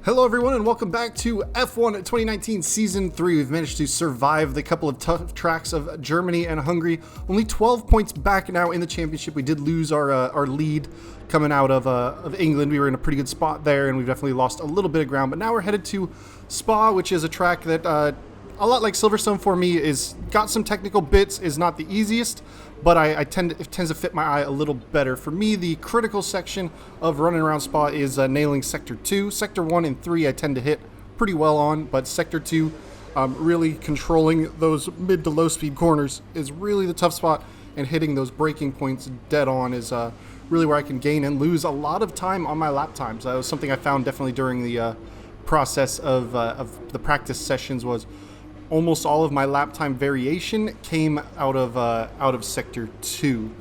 Hello everyone and welcome back to F1 2019 Season 3. We've managed to survive the couple of tough tracks of Germany and Hungary. Only 12 points back now in the championship. We did lose our lead coming out of England. We were in a pretty good spot there and we've definitely lost a little bit of ground. But now we're headed to Spa, which is a track that a lot like Silverstone for me is got some technical bits, is not the easiest, but it tends to fit my eye a little better. For me, the critical section of running around Spa is nailing Sector 2. Sector 1 and 3 I tend to hit pretty well on, but Sector 2, really controlling those mid to low speed corners is really the tough spot, and hitting those braking points dead on is really where I can gain and lose a lot of time on my lap times. That was something I found definitely during the process of the practice sessions. Was almost all of my lap time variation came out of Sector 2.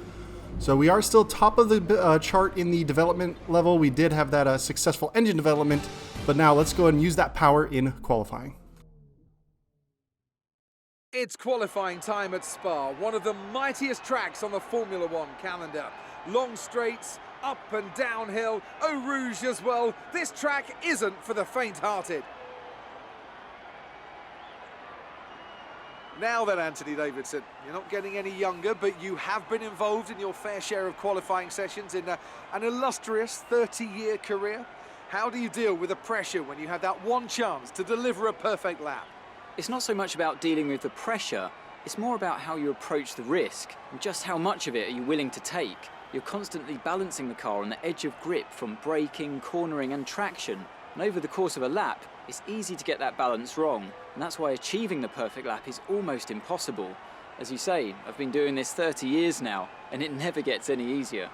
So we are still top of the chart in the development level. We did have that successful engine development, but now let's go ahead and use that power in qualifying. It's qualifying time at Spa, one of the mightiest tracks on the Formula One calendar. Long straights, up and downhill, Eau Rouge as well. This track isn't for the faint-hearted. Now then, Anthony Davidson, you're not getting any younger, but you have been involved in your fair share of qualifying sessions in an illustrious 30-year career. How do you deal with the pressure when you have that one chance to deliver a perfect lap? It's not so much about dealing with the pressure, it's more about how you approach the risk and just how much of it are you willing to take. You're constantly balancing the car on the edge of grip from braking, cornering and traction, and over the course of a lap, it's easy to get that balance wrong, and that's why achieving the perfect lap is almost impossible. As you say, I've been doing this 30 years now, and it never gets any easier.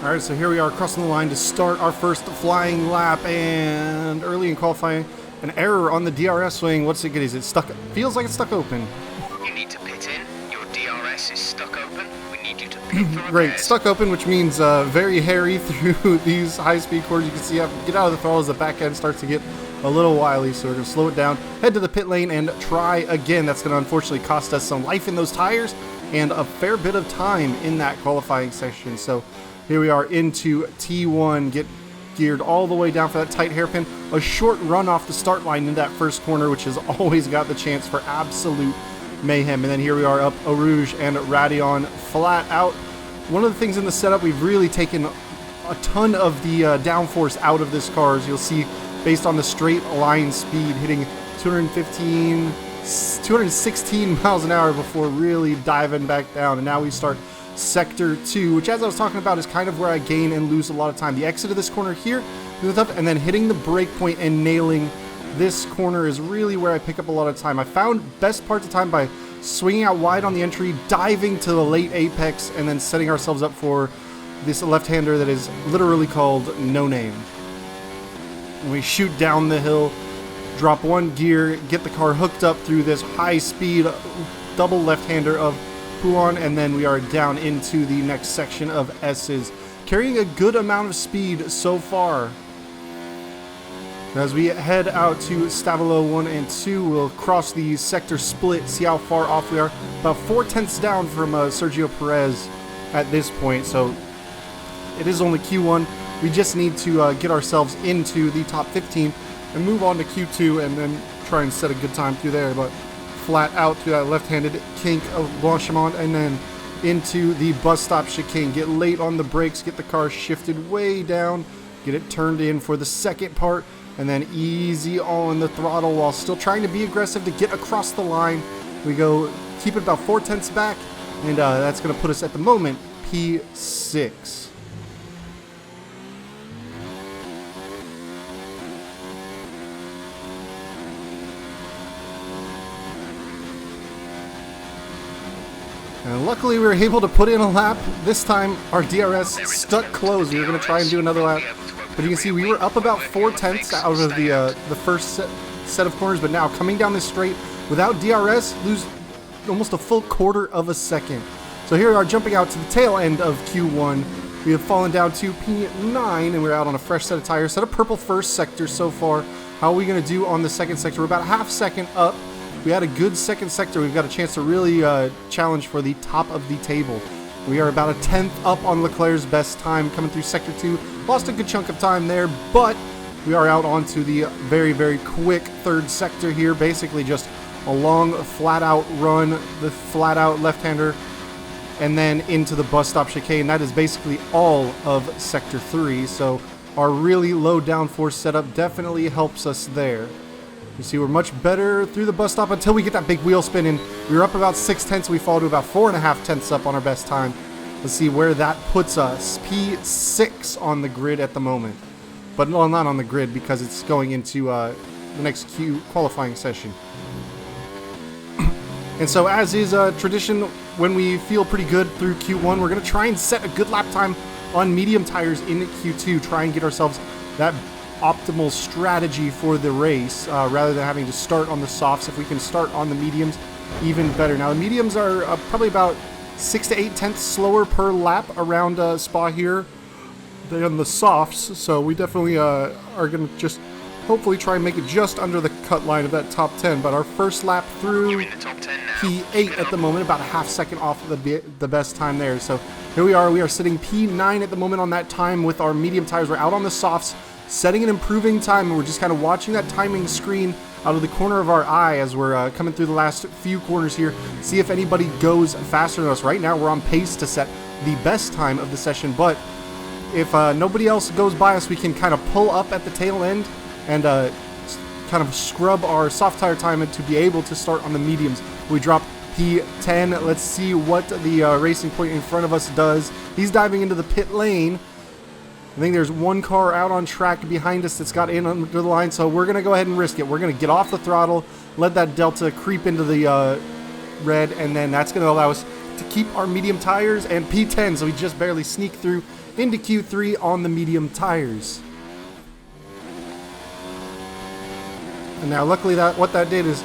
Alright, so here we are crossing the line to start our first flying lap, and early in qualifying, an error on the DRS swing. What's it get? Is it stuck? Feels like it's stuck open. You need to pit in. Your DRS is stuck open. We need you to pit for repairs. Great, stuck open, which means very hairy through these high-speed corners. You can see I have to get out of the throttle as the back end starts to get a little wily, so we're going to slow it down, head to the pit lane, and try again. That's going to unfortunately cost us some life in those tires and a fair bit of time in that qualifying section. So here we are into T1, get geared all the way down for that tight hairpin. A short run off the start line in that first corner, which has always got the chance for absolute mayhem. And then here we are up Eau Rouge and Radion flat out. One of the things in the setup, we've really taken a ton of the downforce out of this car, as you'll see, based on the straight line speed, hitting 216 miles an hour before really diving back down. And now we start Sector 2, which, as I was talking about, is kind of where I gain and lose a lot of time. The exit of this corner here, and then hitting the brake point and nailing this corner is really where I pick up a lot of time. I found best parts of time by swinging out wide on the entry, diving to the late apex, and then setting ourselves up for this left-hander that is literally called No Name. And we shoot down the hill, drop one gear, get the car hooked up through this high-speed double left-hander of Poulan, and then we are down into the next section of S's, carrying a good amount of speed so far. As we head out to Stavolo 1 and 2, we'll cross the sector split, see how far off we are. About 4/10 down from Sergio Perez at this point, so it is only Q1. We just need to get ourselves into the top 15 and move on to Q2 and then try and set a good time through there. But flat out through that left-handed kink of Blanchimont and then into the bus stop chicane. Get late on the brakes, get the car shifted way down, get it turned in for the second part, and then easy on the throttle while still trying to be aggressive to get across the line. We go, keep it about 4/10 back, and that's going to put us at the moment P6. And luckily we were able to put in a lap. This time our DRS stuck closed. We were going to try and do another lap. But you can see we were up about 4/10 out of the first set of corners. But now coming down this straight without DRS, lose almost a full quarter of a second. So here we are jumping out to the tail end of Q1. We have fallen down to P9 and we're out on a fresh set of tires. Set of purple first sector so far. How are we going to do on the second sector? We're about a half second up. We had a good second sector. We've got a chance to really challenge for the top of the table. We are about a 10th up on Leclerc's best time coming through Sector 2. Lost a good chunk of time there, but we are out onto the very, very quick third sector here. Basically just a long, flat-out run, the flat-out left-hander, and then into the bus stop chicane. That is basically all of Sector 3, so our really low downforce setup definitely helps us there. You see, we're much better through the bus stop until we get that big wheel spin, and we were up about 6/10, we fall to about 4.5 tenths up on our best time. Let's see where that puts us. P6 on the grid at the moment. But well, not on the grid because it's going into the next qualifying session. And so, as is tradition, when we feel pretty good through Q1, we're going to try and set a good lap time on medium tires in Q2, try and get ourselves that optimal strategy for the race, rather than having to start on the softs. If we can start on the mediums, even better. Now, the mediums are probably about 6 to 8 tenths slower per lap around Spa here than the softs, so we definitely are going to just hopefully try and make it just under the cut line of that top 10. But our first lap through, You're in the top 10 now. P8 at the moment, about a half second off of the best time there. So here we are sitting P9 at the moment on that time with our medium tires. We're out on the softs, setting an improving time, and we're just kind of watching that timing screen out of the corner of our eye as we're coming through the last few corners here, see if anybody goes faster than us. Right now we're on pace to set the best time of the session, but if nobody else goes by us, we can kind of pull up at the tail end and kind of scrub our soft tire time to be able to start on the mediums. We drop P10. Let's see what the Racing Point in front of us does. He's diving into the pit lane. I think there's one car out on track behind us that's got in under the line, so we're going to go ahead and risk it. We're going to get off the throttle, let that Delta creep into the red, and then that's going to allow us to keep our medium tires and P10, so we just barely sneak through into Q3 on the medium tires. And now, luckily, what that did is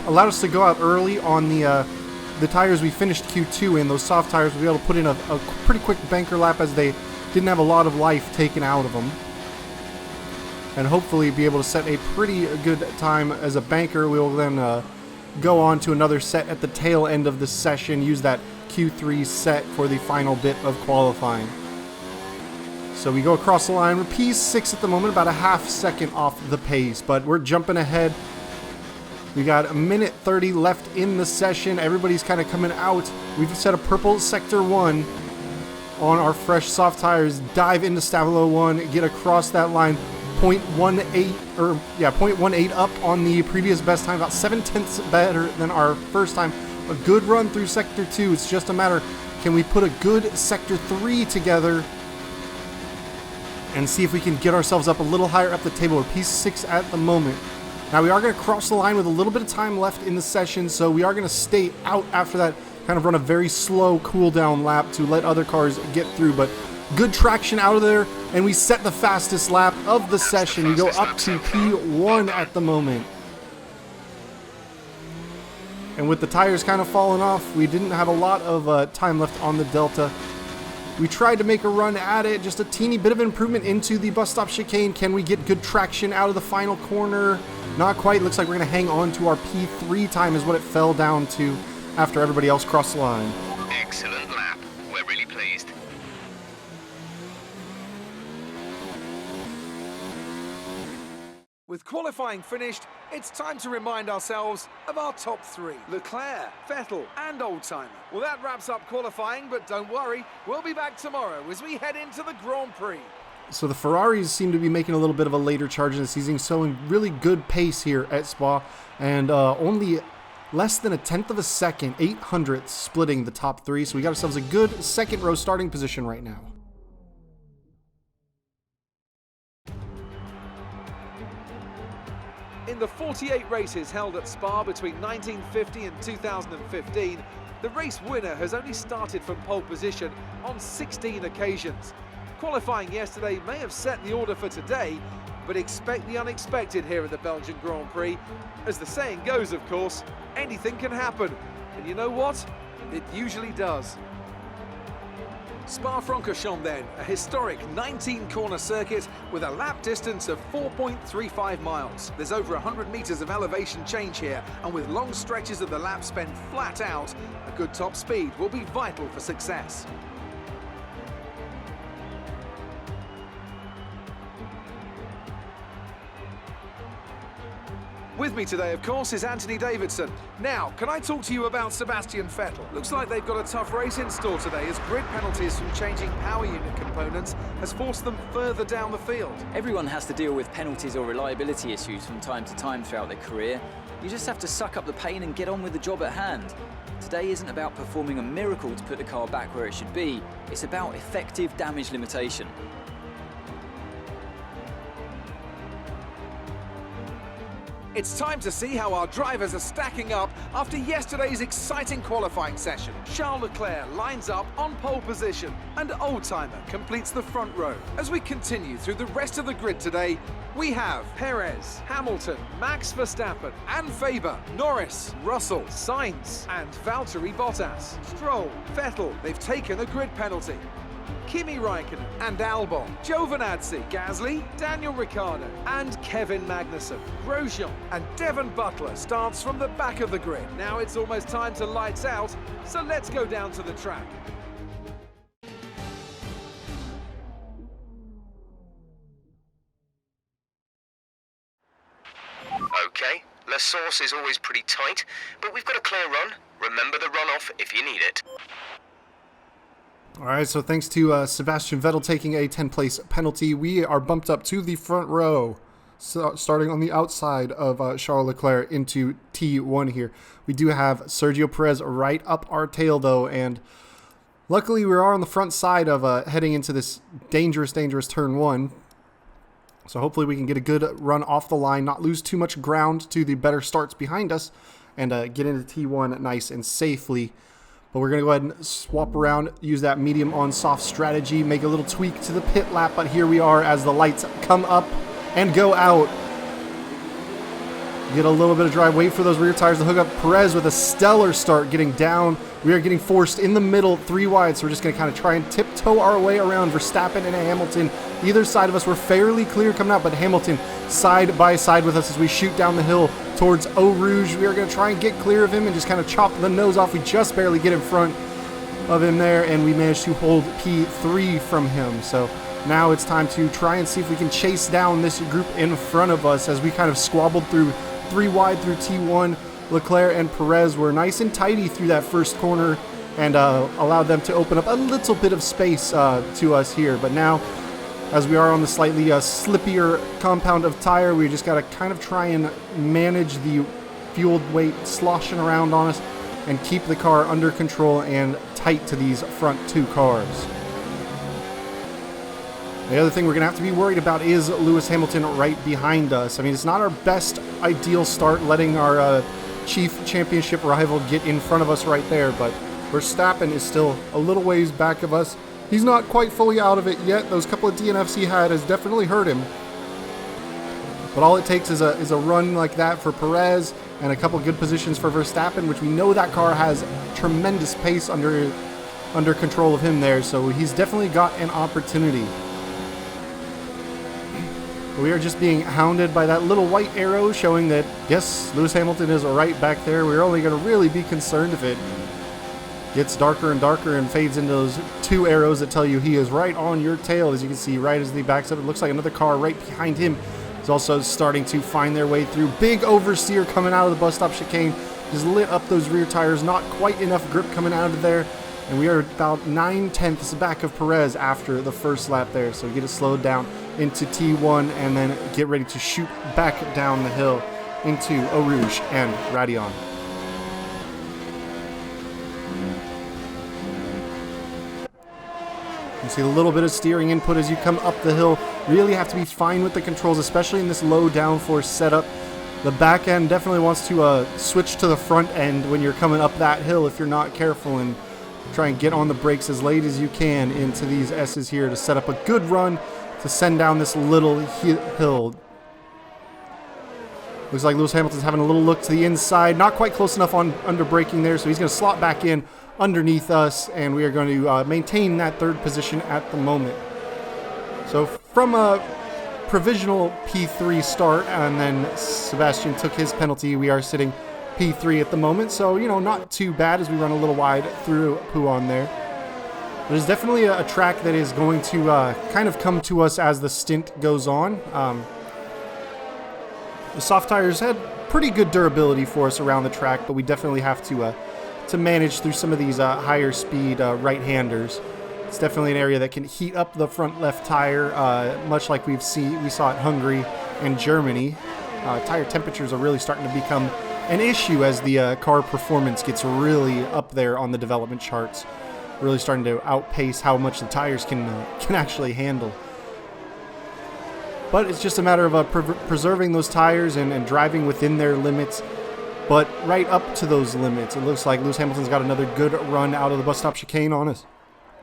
allowed us to go out early on the tires we finished Q2 in. Those soft tires, we'll be able to put in a pretty quick banker lap as they didn't have a lot of life taken out of them. And hopefully be able to set a pretty good time as a banker. We will then go on to another set at the tail end of the session, use that Q3 set for the final bit of qualifying. So we go across the line. We're P6 at the moment, about a half second off the pace, but we're jumping ahead. We got a minute 30 left in the session. Everybody's kind of coming out. We've set a purple sector 1 on our fresh soft tires, dive into Stavilo 1, get across that line, 0.18 up on the previous best time, about 7 tenths better than our first time. A good run through sector 2. It's just a matter, can we put a good sector 3 together and see if we can get ourselves up a little higher up the table. We're P6 at the moment. Now we are going to cross the line with a little bit of time left in the session, so we are going to stay out after that, kind of run a very slow cool down lap to let other cars get through, but good traction out of there, and we set the fastest lap of the session. We go up to P1 at the moment. And with the tires kind of falling off, we didn't have a lot of time left on the Delta. We tried to make a run at it, just a teeny bit of improvement into the bus stop chicane. Can we get good traction out of the final corner? Not quite. Looks like we're going to hang on to our P3 time is what it fell down to after everybody else crossed the line. Excellent lap. We're really pleased. With qualifying finished, it's time to remind ourselves of our top 3. Leclerc, Vettel and Oldtimer. Well, that wraps up qualifying, but don't worry, we'll be back tomorrow as we head into the Grand Prix. So the Ferraris seem to be making a little bit of a later charge in the season, showing really good pace here at Spa, and only less than a tenth of a second, 800ths splitting the top 3. So we got ourselves a good second row starting position right now. In the 48 races held at Spa between 1950 and 2015, the race winner has only started from pole position on 16 occasions. Qualifying yesterday may have set the order for today, but expect the unexpected here at the Belgian Grand Prix. As the saying goes, of course, anything can happen. And you know what? It usually does. Spa-Francorchamps then, a historic 19-corner circuit with a lap distance of 4.35 miles. There's over 100 metres of elevation change here, and with long stretches of the lap spent flat out, a good top speed will be vital for success. With me today, of course, is Anthony Davidson. Now, can I talk to you about Sebastian Vettel? Looks like they've got a tough race in store today, as grid penalties from changing power unit components has forced them further down the field. Everyone has to deal with penalties or reliability issues from time to time throughout their career. You just have to suck up the pain and get on with the job at hand. Today isn't about performing a miracle to put the car back where it should be. It's about effective damage limitation. It's time to see how our drivers are stacking up after yesterday's exciting qualifying session. Charles Leclerc lines up on pole position and Oldtimer completes the front row. As we continue through the rest of the grid today, we have Perez, Hamilton, Max Verstappen and Faber, Norris, Russell, Sainz and Valtteri Bottas. Stroll, Vettel, they've taken a grid penalty. Kimi Raikkonen and Albon, Giovinazzi, Gasly, Daniel Ricciardo and Kevin Magnussen. Grosjean and Devon Butler starts from the back of the grid. Now it's almost time to lights out, so let's go down to the track. Okay, La Source is always pretty tight, but we've got a clear run. Remember the runoff if you need it. All right, so thanks to Sebastian Vettel taking a 10th-place penalty, we are bumped up to the front row, so starting on the outside of Charles Leclerc into T1 here. We do have Sergio Perez right up our tail, though, and luckily we are on the front side of heading into this dangerous turn 1. So hopefully we can get a good run off the line, not lose too much ground to the better starts behind us, and get into T1 nice and safely. But we're going to go ahead and swap around, use that medium on soft strategy, make a little tweak to the pit lap. But here we are as the lights come up and go out. Get a little bit of drive, wait for those rear tires to hook up. Perez with a stellar start getting down. We are getting forced in the middle, 3 wide. So we're just going to kind of try and tiptoe our way around Verstappen and Hamilton. Either side of us, we're fairly clear coming out, but Hamilton side by side with us as we shoot down the hill towards Eau Rouge. We are going to try and get clear of him and just kind of chop the nose off. We just barely get in front of him there, and we managed to hold P3 from him. So now it's time to try and see if we can chase down this group in front of us as we kind of squabbled through 3 wide through T1. Leclerc and Perez were nice and tidy through that first corner and allowed them to open up a little bit of space to us here. But now, as we are on the slightly slippier compound of tire, we just got to kind of try and manage the fuel weight sloshing around on us and keep the car under control and tight to these front 2 cars. The other thing we're going to have to be worried about is Lewis Hamilton right behind us. I mean, it's not our best ideal start letting our chief championship rival get in front of us right there, but Verstappen is still a little ways back of us. He's not quite fully out of it yet. Those couple of DNFs he had has definitely hurt him. But all it takes is a run like that for Perez and a couple good positions for Verstappen, which we know that car has tremendous pace under control of him there, so he's definitely got an opportunity. We are just being hounded by that little white arrow showing that, yes, Lewis Hamilton is right back there. We're only going to really be concerned if it gets darker and darker and fades into those 2 arrows that tell you he is right on your tail. As you can see, right as he backs up, it looks like another car right behind him is also starting to find their way through. Big oversteer coming out of the bus stop chicane. Just lit up those rear tires. Not quite enough grip coming out of there. And we are about 9/10ths back of Perez after the first lap there. So we get it slowed down into T1 and then get ready to shoot back down the hill into Eau Rouge and Radion. You see a little bit of steering input as you come up the hill. Really have to be fine with the controls, especially in this low downforce setup. The back end definitely wants to switch to the front end when you're coming up that hill if you're not careful, and try and get on the brakes as late as you can into these S's here to set up a good run to send down this little hill. Looks like Lewis Hamilton's having a little look to the inside. Not quite close enough on under braking there, so he's going to slot back in underneath us, and we are going to maintain that third position at the moment. So from a provisional P3 start, and then Sebastian took his penalty, we are sitting P3 at the moment, so, you know, not too bad as we run a little wide through Puan there. There's definitely a track that is going to kind of come to us as the stint goes on. The soft tires had pretty good durability for us around the track, but we definitely have to manage through some of these higher speed right-handers. It's definitely an area that can heat up the front left tire, much like we saw at Hungary and Germany. Tire temperatures are really starting to become an issue as the car performance gets really up there on the development charts. Really starting to outpace how much the tires can actually handle. But it's just a matter of preserving those tires and driving within their limits. But right up to those limits, it looks like Lewis Hamilton's got another good run out of the bus stop chicane on us.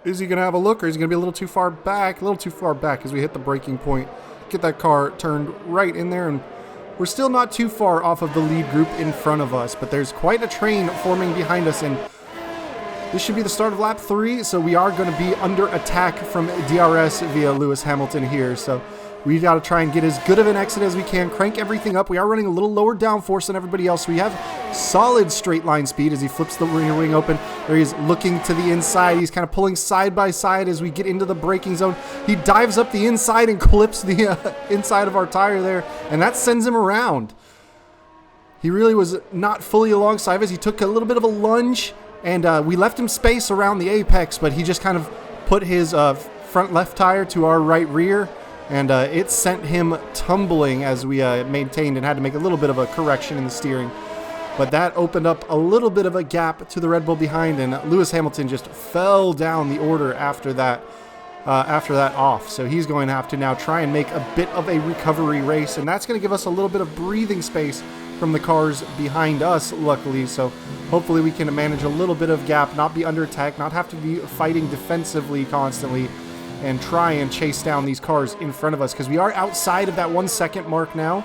Is he going to have a look, or is he going to be a little too far back? A little too far back as we hit the braking point. Get that car turned right in there, and we're still not too far off of the lead group in front of us. But there's quite a train forming behind us, and this should be the start of lap 3, so we are going to be under attack from DRS via Lewis Hamilton here. So we've got to try and get as good of an exit as we can, crank everything up. We are running a little lower downforce than everybody else. We have solid straight line speed as he flips the rear wing open. There he is looking to the inside. He's kind of pulling side by side as we get into the braking zone. He dives up the inside and clips the inside of our tire there, and that sends him around. He really was not fully alongside of us. He took a little bit of a lunge, and we left him space around the apex, but he just kind of put his front left tire to our right rear, and it sent him tumbling as we maintained and had to make a little bit of a correction in the steering. But that opened up a little bit of a gap to the Red Bull behind, and Lewis Hamilton just fell down the order after that off. So he's going to have to now try and make a bit of a recovery race, and that's going to give us a little bit of breathing space from the cars behind us, luckily. So hopefully we can manage a little bit of gap, not be under attack, not have to be fighting defensively constantly, and try and chase down these cars in front of us, because we are outside of that 1 second mark now,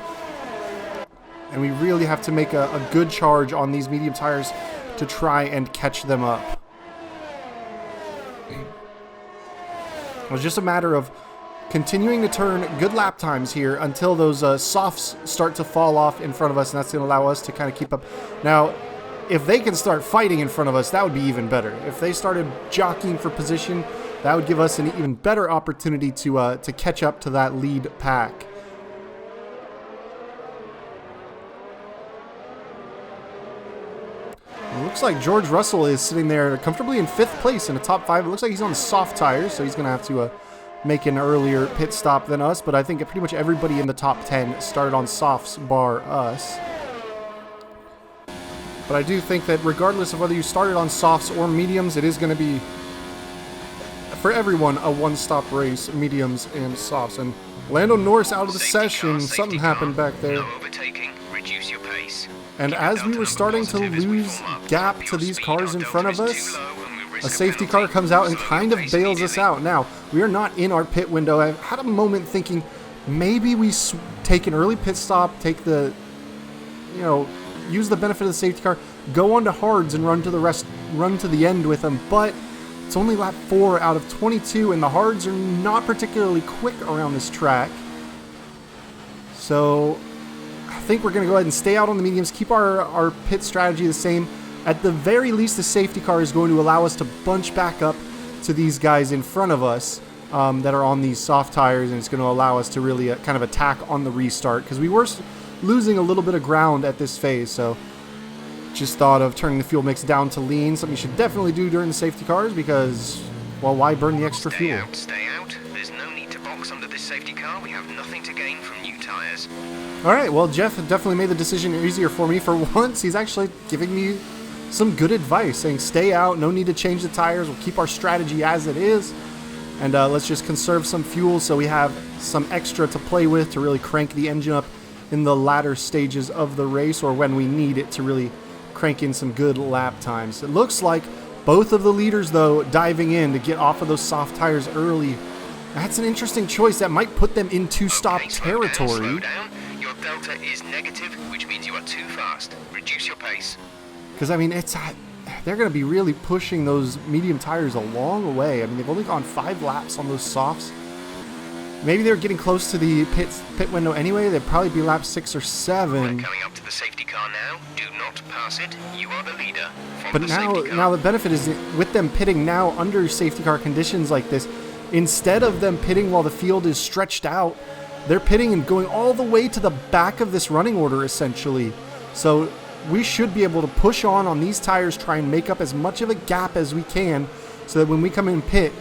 and we really have to make a good charge on these medium tires to try and catch them up. It was just a matter of continuing to turn good lap times here until those softs start to fall off in front of us, and that's going to allow us to kind of keep up. Now, if they can start fighting in front of us, that would be even better. If they started jockeying for position, that would give us an even better opportunity to catch up to that lead pack. It looks like George Russell is sitting there comfortably in 5th place in the top 5. It looks like he's on soft tires, so he's going to have to make an earlier pit stop than us, but I think pretty much everybody in the top 10 started on softs bar us. But I do think that regardless of whether you started on softs or mediums, it is going to be, for everyone, a one-stop race, mediums and softs. And Lando Norris out of the session. Something happened back there. No overtaking. Reduce your pace. And as we were starting to lose gap to these cars in front of us, a safety car comes out and kind of bails us out. Now, we are not in our pit window. I had a moment thinking maybe we take an early pit stop, take the, use the benefit of the safety car, go on to hards and run to the end with them. But it's only lap 4 out of 22, and the hards are not particularly quick around this track. So I think we're going to go ahead and stay out on the mediums, keep our pit strategy the same. At the very least, the safety car is going to allow us to bunch back up to these guys in front of us that are on these soft tires, and it's going to allow us to really kind of attack on the restart, because we were losing a little bit of ground at this phase. So just thought of turning the fuel mix down to lean, something you should definitely do during the safety cars, because, well, why burn the extra fuel? Stay out. There's no need to box under this safety car. We have nothing to gain from new tires. All right, well, Jeff definitely made the decision easier for me. For once, he's actually giving me some good advice, saying stay out, no need to change the tires, we'll keep our strategy as it is, and let's just conserve some fuel so we have some extra to play with to really crank the engine up in the latter stages of the race, or when we need it to really crank in some good lap times. It looks like both of the leaders, though, diving in to get off of those soft tires early. That's an interesting choice. That might put them in two-stop territory. Slow down. Your delta is negative, which means you are too fast. Reduce your pace. Because, I mean, they're going to be really pushing those medium tires a long way. I mean, they've only gone 5 laps on those softs. Maybe they're getting close to the pit window anyway. They'd probably be lap 6 or 7. We're coming up to the safety car now. Do not pass it. You are the leader. Follow But the safety car. now the benefit is that with them pitting now under safety car conditions like this, instead of them pitting while the field is stretched out, they're pitting and going all the way to the back of this running order, essentially. So we should be able to push on these tires, try and make up as much of a gap as we can, so that when we come in pit,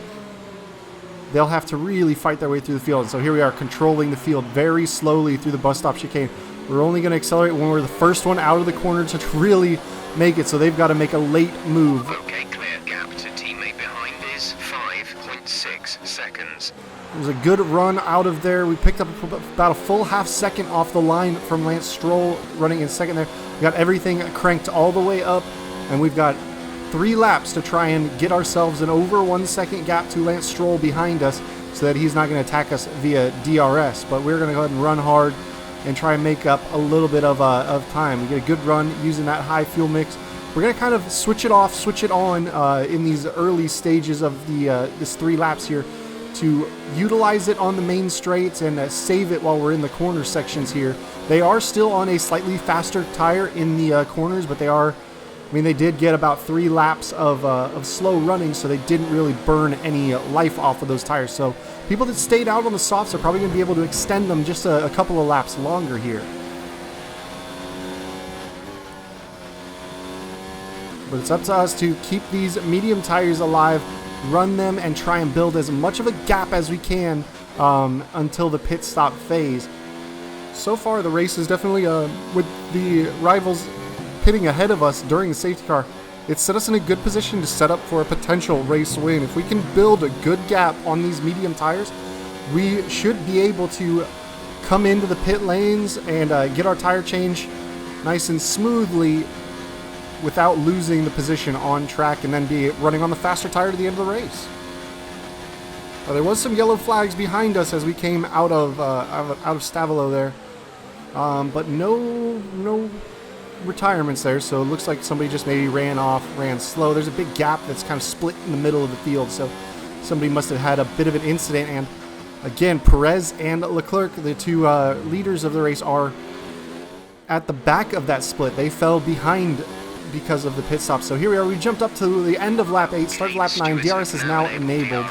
they'll have to really fight their way through the field. And so here we are controlling the field very slowly through the bus stop chicane. We're only going to accelerate when we're the first one out of the corner to really make it, so they've got to make a late move. Okay, clear. Gap to teammate behind is 5.6 seconds. It was a good run out of there. We picked up about a full half second off the line from Lance Stroll running in second there. We got everything cranked all the way up, and we've got 3 laps to try and get ourselves an over 1 second gap to Lance Stroll behind us so that he's not going to attack us via DRS. But we're going to go ahead and run hard and try and make up a little bit of time. We get a good run using that high fuel mix. We're going to kind of switch it off, switch it on in these early stages of this 3 laps here to utilize it on the main straights and save it while we're in the corner sections here. They are still on a slightly faster tire in the corners, but they did get about 3 laps of slow running, so they didn't really burn any life off of those tires. So people that stayed out on the softs are probably going to be able to extend them just a couple of laps longer here. But it's up to us to keep these medium tires alive, run them, and try and build as much of a gap as we can until the pit stop phase. So far, the race is definitely, with the rivals pitting ahead of us during the safety car, it's set us in a good position to set up for a potential race win. If we can build a good gap on these medium tires, we should be able to come into the pit lanes and get our tire change nice and smoothly without losing the position on track and then be running on the faster tire to the end of the race. There was some yellow flags behind us as we came out of Stavolo there, but no retirements there, so it looks like somebody just maybe ran slow. There's a big gap that's kind of split in the middle of the field, so somebody must have had a bit of an incident. And again, Perez and Leclerc, the 2 leaders of the race, are at the back of that split. They fell behind because of the pit stop. So here we are, we jumped up to the end of lap 8, started lap 9. DRS is now enabled.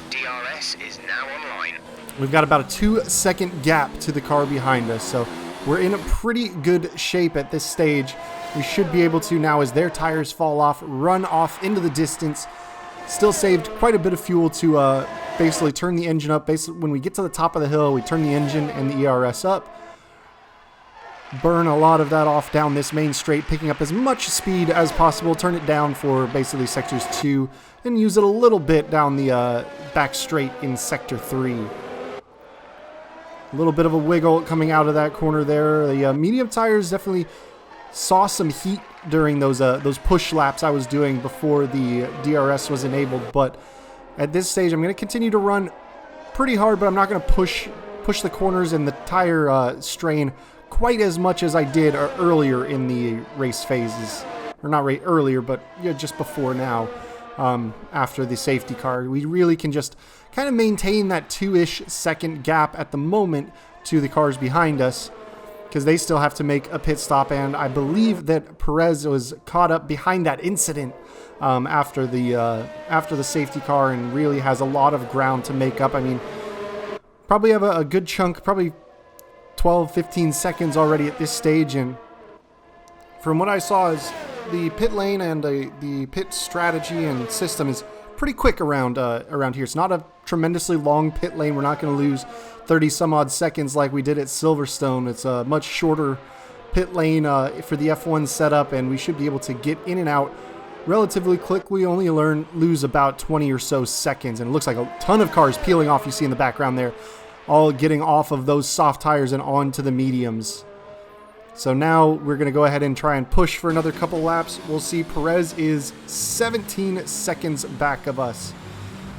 DRS is now online. We've got about a 2-second gap to the car behind us, so we're in a pretty good shape at this stage. We should be able to now, as their tires fall off, run off into the distance. Still saved quite a bit of fuel to basically turn the engine up. Basically, when we get to the top of the hill, we turn the engine and the ERS up. Burn a lot of that off down this main straight, picking up as much speed as possible. Turn it down for basically sectors 2 and use it a little bit down the back straight in sector 3. A little bit of a wiggle coming out of that corner there. The medium tires definitely saw some heat during those push laps I was doing before the DRS was enabled. But at this stage, I'm going to continue to run pretty hard, but I'm not going to push the corners and the tire strain quite as much as I did earlier in the race phases. Or not earlier, but just before now. After the safety car, we really can just kind of maintain that 2-ish second gap at the moment to the cars behind us, because they still have to make a pit stop, and I believe that Perez was caught up behind that incident after the safety car, and really has a lot of ground to make up. I mean, probably have a good chunk, probably 12-15 seconds already at this stage, and from what I saw is the pit lane and the pit strategy and system is pretty quick around here. It's not a tremendously long pit lane. We're not going to lose 30 some odd seconds like we did at Silverstone. It's a much shorter pit lane for the F1 setup, and we should be able to get in and out relatively quick. We only lose about 20 or so seconds, and it looks like a ton of cars peeling off. You see in the background there, all getting off of those soft tires and onto the mediums. So now we're going to go ahead and try and push for another couple laps. We'll see Perez is 17 seconds back of us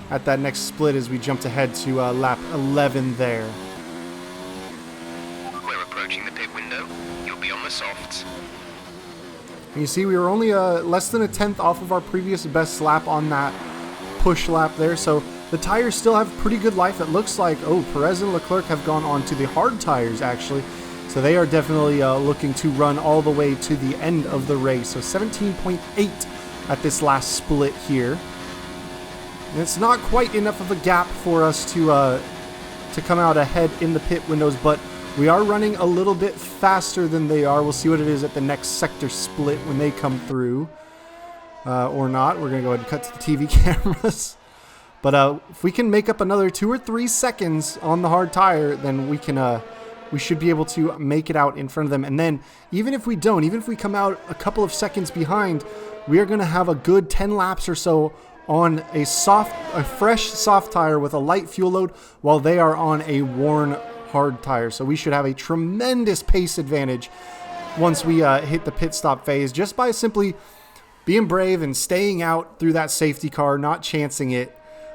at that next split as we jumped ahead to lap 11 there. We're approaching the pit window. You'll be on the softs. And you see we were only less than a tenth off of our previous best lap on that push lap there. So the tires still have pretty good life. It looks like, oh, Perez and Leclerc have gone on to the hard tires actually. So they are definitely looking to run all the way to the end of the race. So 17.8 at this last split here. And it's not quite enough of a gap for us to come out ahead in the pit windows, but we are running a little bit faster than they are. We'll see what it is at the next sector split when they come through. Or not. We're going to go ahead and cut to the TV cameras. But if we can make up another 2 or 3 seconds on the hard tire, then we can... we should be able to make it out in front of them. And then even if we don't, even if we come out a couple of seconds behind, we are going to have a good 10 laps or so on a fresh soft tire with a light fuel load, while they are on a worn hard tire. So we should have a tremendous pace advantage once we hit the pit stop phase, just by simply being brave and staying out through that safety car, not chancing it,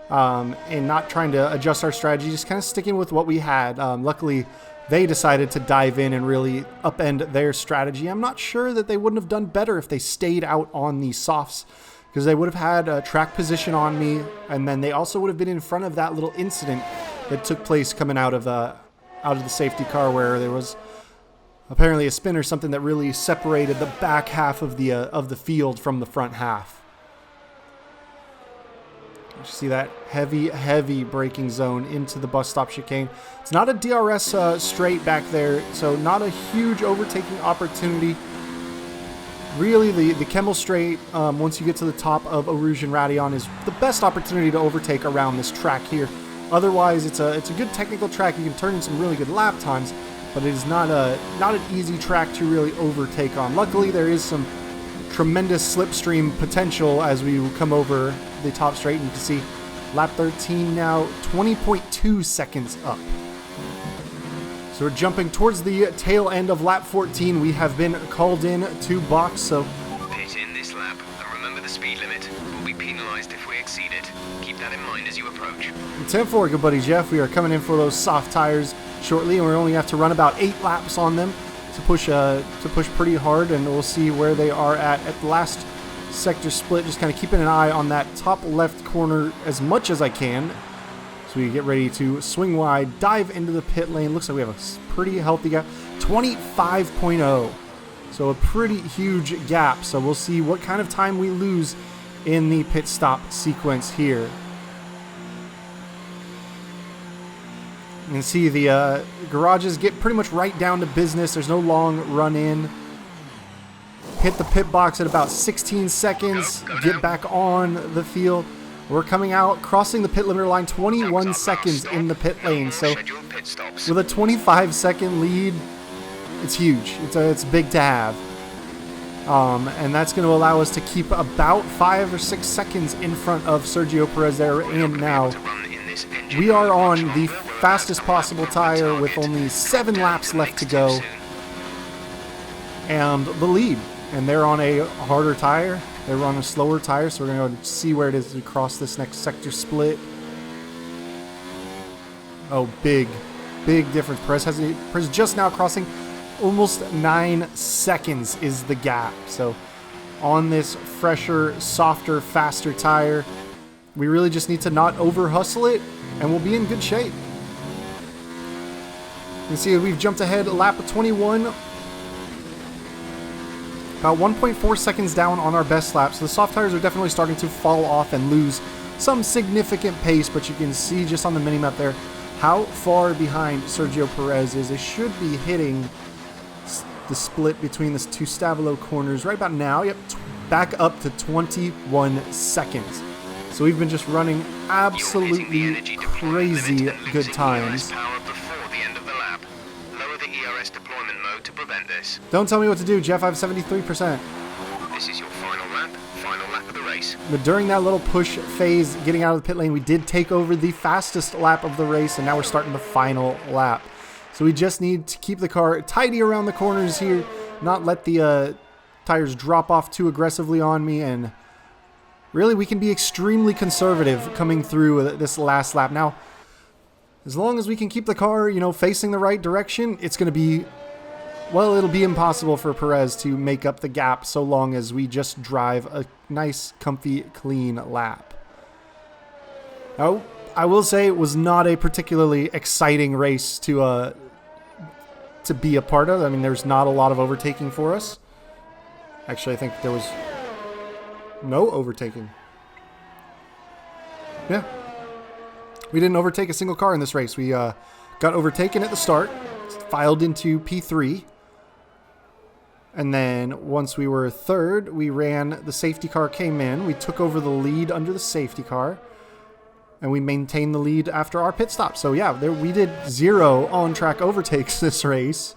and not trying to adjust our strategy, just kind of sticking with what we had. Luckily, they decided to dive in and really upend their strategy. I'm not sure that they wouldn't have done better if they stayed out on the softs, because they would have had a track position on me, and then they also would have been in front of that little incident that took place coming out of the safety car, where there was apparently a spin or something that really separated the back half of the field from the front half. You see that heavy braking zone into the bus stop chicane. It's not a DRS straight back there, so not a huge overtaking opportunity. Really, the Kemmel straight, once you get to the top of Arouge and Radeon, is the best opportunity to overtake around this track here. Otherwise, it's a good technical track. You can turn in some really good lap times, but it is not an easy track to really overtake on. Luckily, there is some tremendous slipstream potential as we come over the top straight, and you can see lap 13 now 20.2 seconds up. So we're jumping towards the tail end of lap 14. We have been called in to box, so pit in this lap, and remember the speed limit. We'll be penalized if we exceed it. Keep that in mind as you approach. 10-4, good buddy Jeff. We are coming in for those soft tires shortly, and we only have to run about 8 laps on them to push pretty hard, and we'll see where they are at the last sector split. Just kind of keeping an eye on that top left corner as much as I can, so we get ready to swing wide, dive into the pit lane. Looks like we have a pretty healthy gap, 25.0, so a pretty huge gap. So we'll see what kind of time we lose in the pit stop sequence here. You can see the garages get pretty much right down to business. There's no long run in. Hit the pit box at about 16 seconds. Get back on the field. We're coming out, crossing the pit limiter line 21 seconds in the pit lane. So with a 25-second lead, it's huge. It's big to have. And that's going to allow us to keep about 5 or 6 seconds in front of Sergio Perez there. And now we are on the fastest possible tire with only 7 laps left to go, and the lead. And they're on a harder tire. They're on a slower tire, so we're going to go see where it is to cross this next sector split. Oh, big difference. Perez just now crossing. Almost 9 seconds is the gap. So on this fresher, softer, faster tire, we really just need to not over hustle it, and we'll be in good shape. You can see we've jumped ahead lap 21. About 1.4 seconds down on our best lap. So the soft tires are definitely starting to fall off and lose some significant pace, but you can see just on the minimap there how far behind Sergio Perez is. They should be hitting the split between the two Stavilo corners right about now. Yep, back up to 21 seconds. So we've been just running absolutely crazy good times. Don't tell me what to do, Jeff. I have 73%. This is your final lap of the race. But during that little push phase, getting out of the pit lane, we did take over the fastest lap of the race, and now we're starting the final lap. So we just need to keep the car tidy around the corners here, not let the tires drop off too aggressively on me, and really we can be extremely conservative coming through this last lap. Now, as long as we can keep the car, facing the right direction, it's going to be well, it'll be impossible for Perez to make up the gap so long as we just drive a nice, comfy, clean lap. Now, I will say it was not a particularly exciting race to be a part of. I mean, there's not a lot of overtaking for us. Actually, I think there was no overtaking. Yeah. We didn't overtake a single car in this race. We got overtaken at the start, filed into P3. And then once we were third, we ran, the safety car came in. We took over the lead under the safety car. And we maintained the lead after our pit stop. So yeah, we did 0 on-track overtakes this race.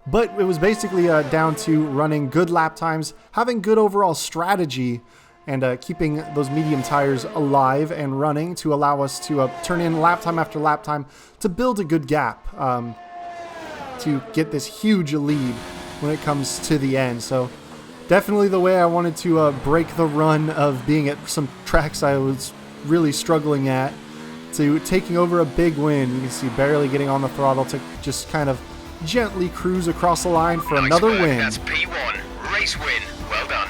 But it was basically down to running good lap times, having good overall strategy, and keeping those medium tires alive and running to allow us to turn in lap time after lap time to build a good gap to get this huge lead when it comes to the end. So definitely the way I wanted to break the run of being at some tracks I was really struggling at, to taking over a big win. You can see barely getting on the throttle to just kind of gently cruise across the line for another win. That's P1. Race win. Well done.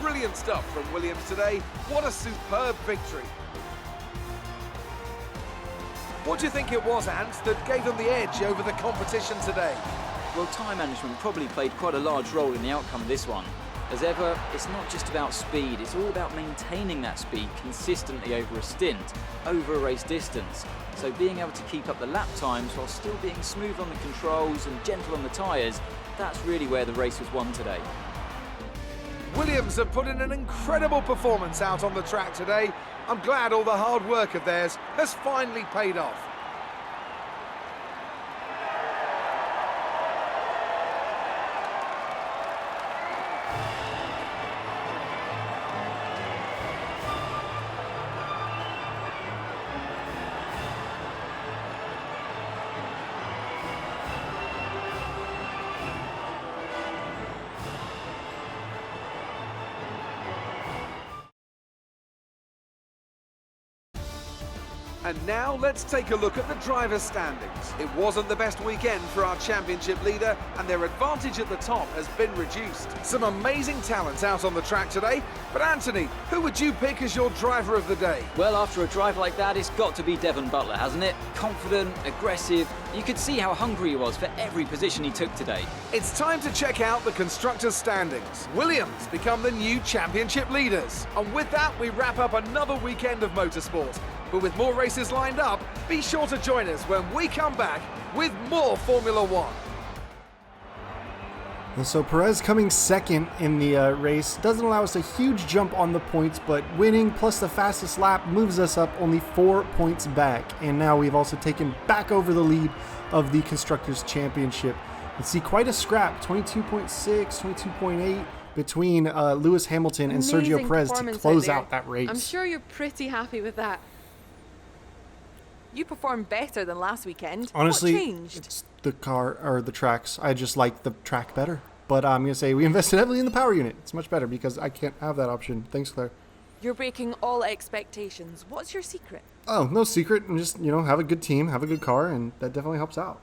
Brilliant stuff from Williams today. What a superb victory. What do you think it was, Ant, that gave them the edge over the competition today? Well, time management probably played quite a large role in the outcome of this one. As ever, it's not just about speed, it's all about maintaining that speed consistently over a stint, over a race distance. So being able to keep up the lap times while still being smooth on the controls and gentle on the tyres, that's really where the race was won today. Williams have put in an incredible performance out on the track today. I'm glad all the hard work of theirs has finally paid off. And now let's take a look at the driver's standings. It wasn't the best weekend for our championship leader, and their advantage at the top has been reduced. Some amazing talents out on the track today, but Anthony, who would you pick as your driver of the day? Well, after a drive like that, it's got to be Devon Butler, hasn't it? Confident, aggressive. You could see how hungry he was for every position he took today. It's time to check out the constructors' standings. Williams become the new championship leaders. And with that, we wrap up another weekend of motorsport. But with more races lined up, be sure to join us when we come back with more Formula One. And so Perez coming second in the race doesn't allow us a huge jump on the points, but winning plus the fastest lap moves us up only 4 points back. And now we've also taken back over the lead of the Constructors' Championship. Let's see, quite a scrap, 22.6, 22.8 between Lewis Hamilton and Sergio Perez to close out that race. I'm sure you're pretty happy with that. You performed better than last weekend. Honestly, what changed? It's the car or the tracks. I just like the track better. But I'm going to say we invested heavily in the power unit. It's much better because I can't have that option. Thanks, Claire. You're breaking all expectations. What's your secret? Oh, no secret. I'm just, have a good team, have a good car, and that definitely helps out.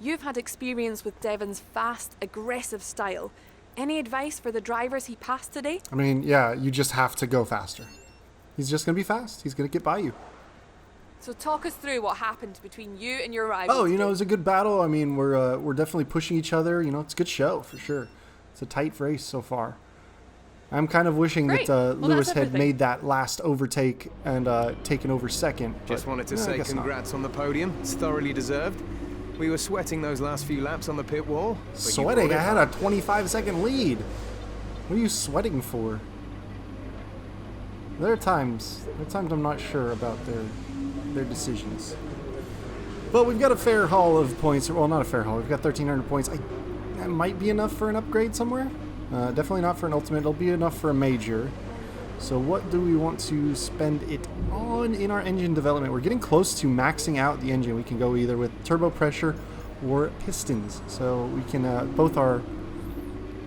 You've had experience with Devon's fast, aggressive style. Any advice for the drivers he passed today? I mean, yeah, you just have to go faster. He's just going to be fast. He's going to get by you. So talk us through what happened between you and your rival. Oh, today. it was a good battle. I mean, we're definitely pushing each other. It's a good show for sure. It's a tight race so far. I'm kind of wishing that Lewis had made that last overtake and taken over second. Just wanted to say congrats on the podium. It's thoroughly deserved. We were sweating those last few laps on the pit wall. Sweating? I had a 25-second lead. What are you sweating for? There are times I'm not sure about their decisions. But we've got a fair haul of points. Well, not a fair haul. We've got 1,300 points. That might be enough for an upgrade somewhere. Definitely not for an ultimate. It'll be enough for a major. So what do we want to spend it on in our engine development? We're getting close to maxing out the engine. We can go either with turbo pressure or pistons. So we can, both our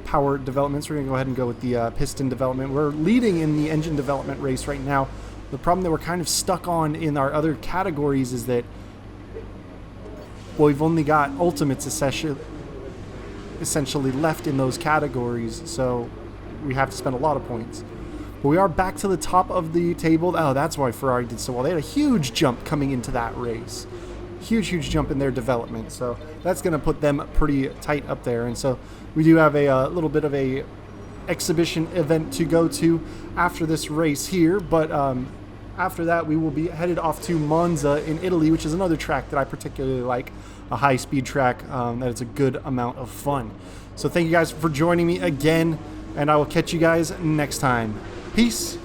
power developments, we're going to go ahead and go with the piston development. We're leading in the engine development race right now The problem that we're kind of stuck on in our other categories is that, well, we've only got ultimates essentially left in those categories, so we have to spend a lot of points. But we are back to the top of the table. Oh, that's why Ferrari did so well. They had a huge jump coming into that race. Huge jump in their development. So that's going to put them pretty tight up there. And so we do have a little bit of a exhibition event to go to after this race here. But after that, we will be headed off to Monza in Italy, which is another track that I particularly like, a high-speed track that it's a good amount of fun. So thank you guys for joining me again, and I will catch you guys next time. Peace.